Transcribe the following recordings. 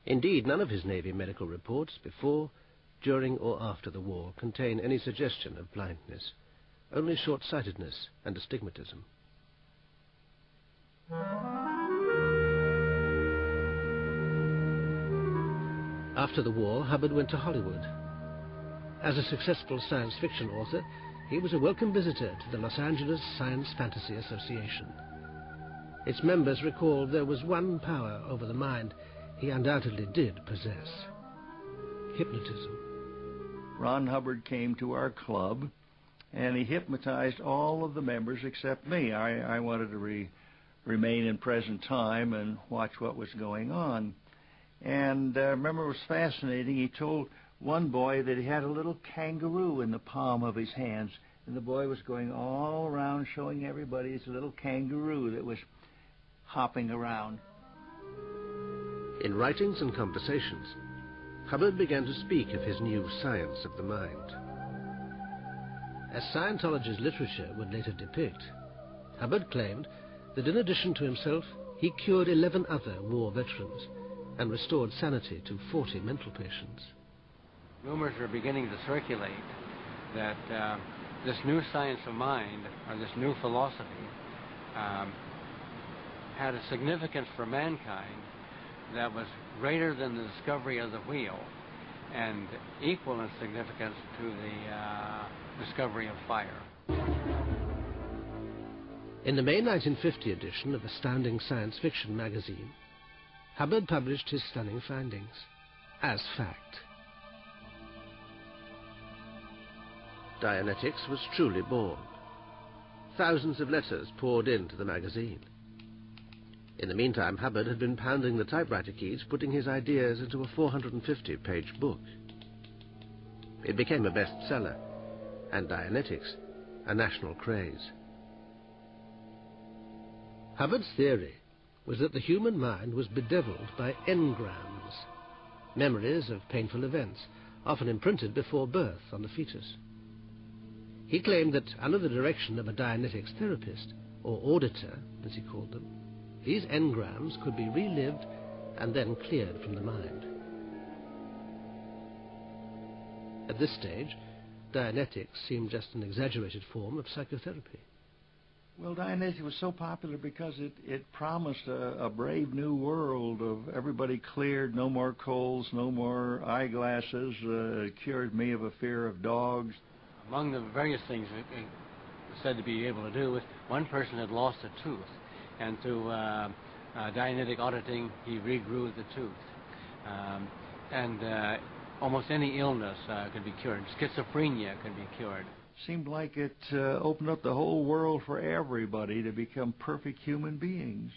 Indeed, none of his Navy medical reports before, during or after the war contain any suggestion of blindness, only short-sightedness and astigmatism. After the war, Hubbard went to Hollywood. As a successful science fiction author, he was a welcome visitor to the Los Angeles Science Fantasy Association. Its members recalled there was one power over the mind he undoubtedly did possess: hypnotism. Ron Hubbard came to our club, and he hypnotized all of the members except me. I wanted to remain in present time and watch what was going on. And I remember it was fascinating. He told one boy that he had a little kangaroo in the palm of his hands, and the boy was going all around showing everybody his little kangaroo that was hopping around. In writings and conversations, Hubbard began to speak of his new science of the mind. As Scientology's literature would later depict, Hubbard claimed that in addition to himself, he cured 11 other war veterans and restored sanity to 40 mental patients. Rumors are beginning to circulate that this new science of mind, or this new philosophy, had a significance for mankind that was greater than the discovery of the wheel and equal in significance to the discovery of fire. In the May 1950 edition of Astounding Science Fiction magazine, Hubbard published his stunning findings as fact. Dianetics was truly born. Thousands of letters poured into the magazine. In the meantime, Hubbard had been pounding the typewriter keys, putting his ideas into a 450-page book. It became a bestseller, and Dianetics a national craze. Hubbard's theory was that the human mind was bedeviled by engrams, memories of painful events, often imprinted before birth on the fetus. He claimed that under the direction of a Dianetics therapist, or auditor, as he called them, these engrams could be relived and then cleared from the mind. At this stage, Dianetics seemed just an exaggerated form of psychotherapy. Well, Dianetics was so popular because it promised a brave new world of everybody cleared, no more colds, no more eyeglasses, cured me of a fear of dogs. Among the various things it said to be able to do was one person had lost a tooth, and through Dianetic auditing, he regrew the tooth. Almost any illness could be cured. Schizophrenia could be cured. Seemed like it opened up the whole world for everybody to become perfect human beings.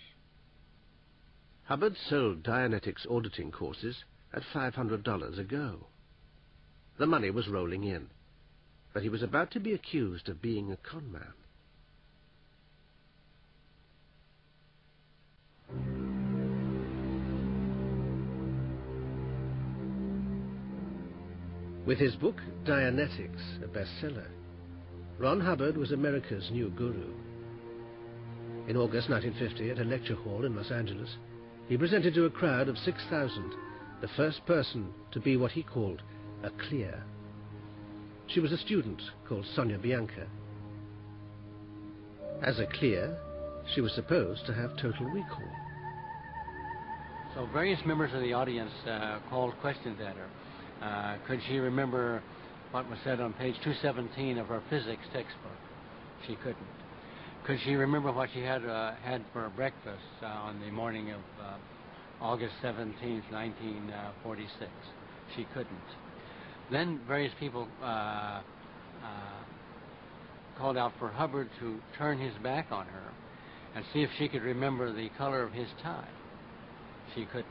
Hubbard sold Dianetics auditing courses at $500 a go. The money was rolling in, but he was about to be accused of being a con man. With his book, Dianetics, a bestseller, Ron Hubbard was America's new guru. In August 1950, at a lecture hall in Los Angeles, he presented to a crowd of 6,000 the first person to be what he called a clear. She was a student called Sonia Bianca. As a clear, she was supposed to have total recall. So various members of the audience called questions at her. Could she remember what was said on page 217 of her physics textbook? She couldn't. Could she remember what she had for breakfast on the morning of August 17th, 1946? She couldn't. Then various people called out for Hubbard to turn his back on her and see if she could remember the color of his tie. She couldn't.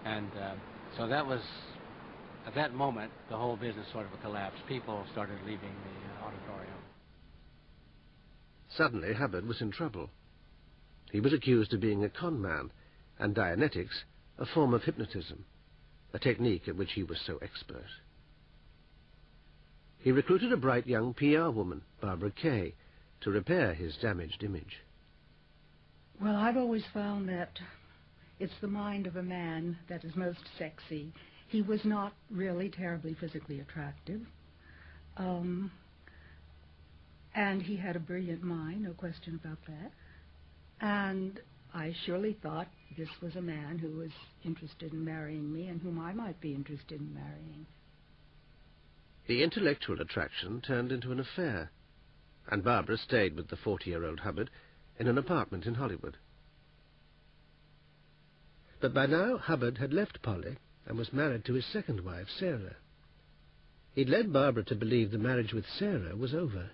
And so that was, at that moment, the whole business sort of collapsed. People started leaving the auditorium. Suddenly, Hubbard was in trouble. He was accused of being a con man, and Dianetics a form of hypnotism, a technique at which he was so expert. He recruited a bright young PR woman, Barbara Kay, to repair his damaged image. Well, I've always found that It's the mind of a man that is most sexy. He was not really terribly physically attractive. And he had a brilliant mind, no question about that. And I surely thought this was a man who was interested in marrying me and whom I might be interested in marrying. The intellectual attraction turned into an affair, and Barbara stayed with the 40-year-old Hubbard in an apartment in Hollywood. But by now Hubbard had left Polly and was married to his second wife, Sarah. He'd led Barbara to believe the marriage with Sarah was over.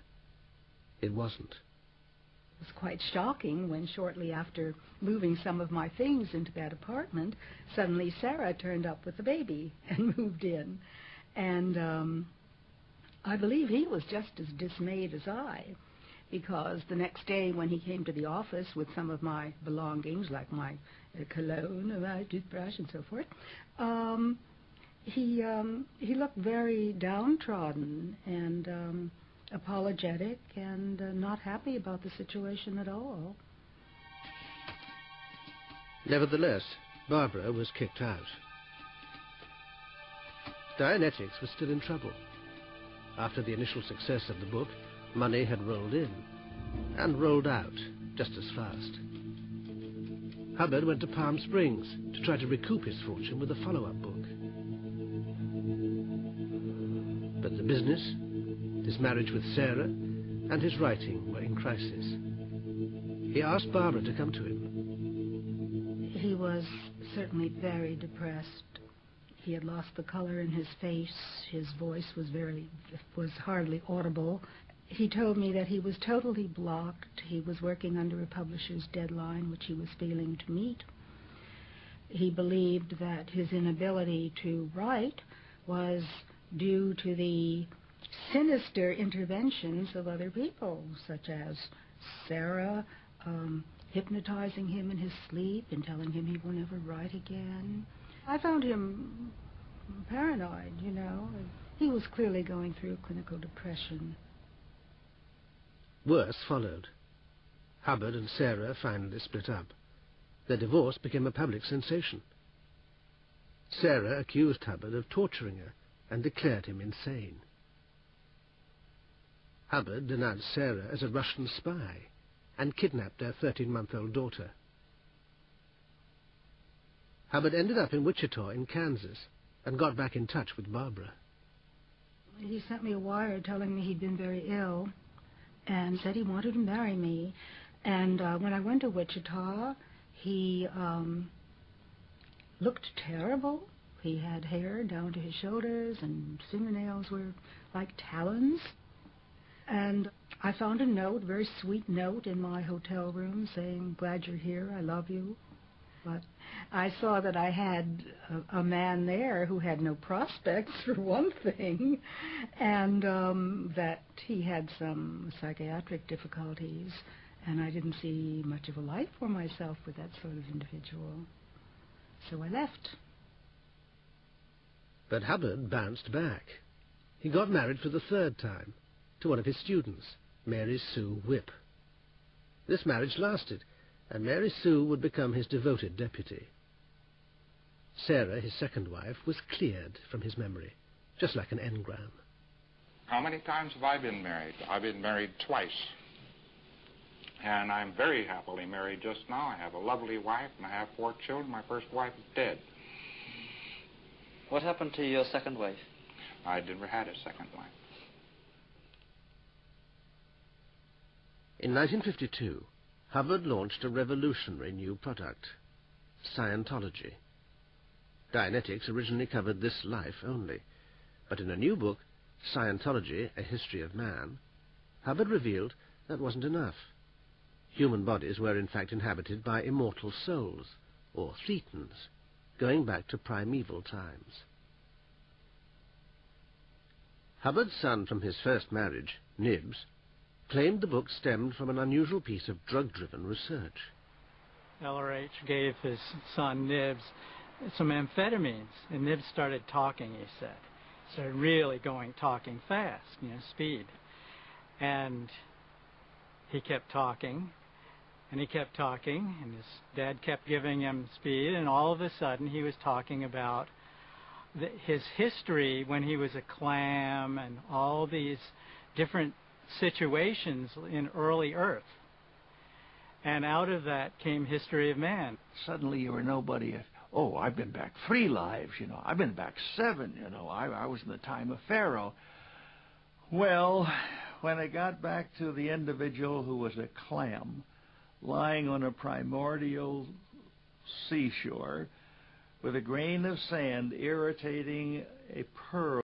It wasn't. It was quite shocking when, shortly after moving some of my things into that apartment, suddenly Sarah turned up with the baby and moved in. And I believe he was just as dismayed as I, because the next day when he came to the office with some of my belongings, like my cologne, my toothbrush, and so forth, he looked very downtrodden and apologetic and not happy about the situation at all. Nevertheless, Barbara was kicked out. Dianetics was still in trouble. After the initial success of the book, money had rolled in and rolled out just as fast. Hubbard went to Palm Springs to try to recoup his fortune with a follow-up book. But the business, his marriage with Sarah, and his writing were in crisis. He asked Barbara to come to him. He was certainly very depressed. He had lost the color in his face. His voice was hardly audible. He told me that he was totally blocked. He was working under a publisher's deadline, which he was failing to meet. He believed that his inability to write was due to the sinister interventions of other people, such as Sarah hypnotizing him in his sleep and telling him he will never write again. I found him paranoid, you know. He was clearly going through clinical depression. Worse followed. Hubbard and Sarah finally split up. Their divorce became a public sensation. Sarah accused Hubbard of torturing her and declared him insane. Hubbard denounced Sarah as a Russian spy and kidnapped their 13-month-old daughter. Hubbard ended up in Wichita in Kansas and got back in touch with Barbara. He sent me a wire telling me he'd been very ill and said he wanted to marry me. And when I went to Wichita, he looked terrible. He had hair down to his shoulders and fingernails were like talons. And I found a note, a very sweet note in my hotel room saying, "Glad you're here, I love you." But I saw that I had a man there who had no prospects, for one thing, and that he had some psychiatric difficulties, and I didn't see much of a life for myself with that sort of individual. So I left. But Hubbard bounced back. He got married for the third time to one of his students, Mary Sue Whipp. This marriage lasted, and Mary Sue would become his devoted deputy. Sarah, his second wife, was cleared from his memory, just like an engram. How many times have I been married? I've been married twice. And I'm very happily married just now. I have a lovely wife, and I have 4 children. My first wife is dead. What happened to your second wife? I never had a second wife. In 1952, Hubbard launched a revolutionary new product, Scientology. Dianetics originally covered this life only, but in a new book, Scientology, A History of Man, Hubbard revealed that wasn't enough. Human bodies were in fact inhabited by immortal souls, or thetans, going back to primeval times. Hubbard's son from his first marriage, Nibs, claimed the book stemmed from an unusual piece of drug-driven research. LRH gave his son Nibs some amphetamines, and Nibs started talking, he said. Started really talking fast, speed. And he kept talking, And he kept talking, and his dad kept giving him speed, and all of a sudden he was talking about his history when he was a clam and all these different situations in early Earth. And out of that came History of Man. Suddenly you were nobody. Oh, I've been back 3 lives, I've been back 7, I was in the time of Pharaoh. Well, when I got back to the individual who was a clam lying on a primordial seashore with a grain of sand irritating a pearl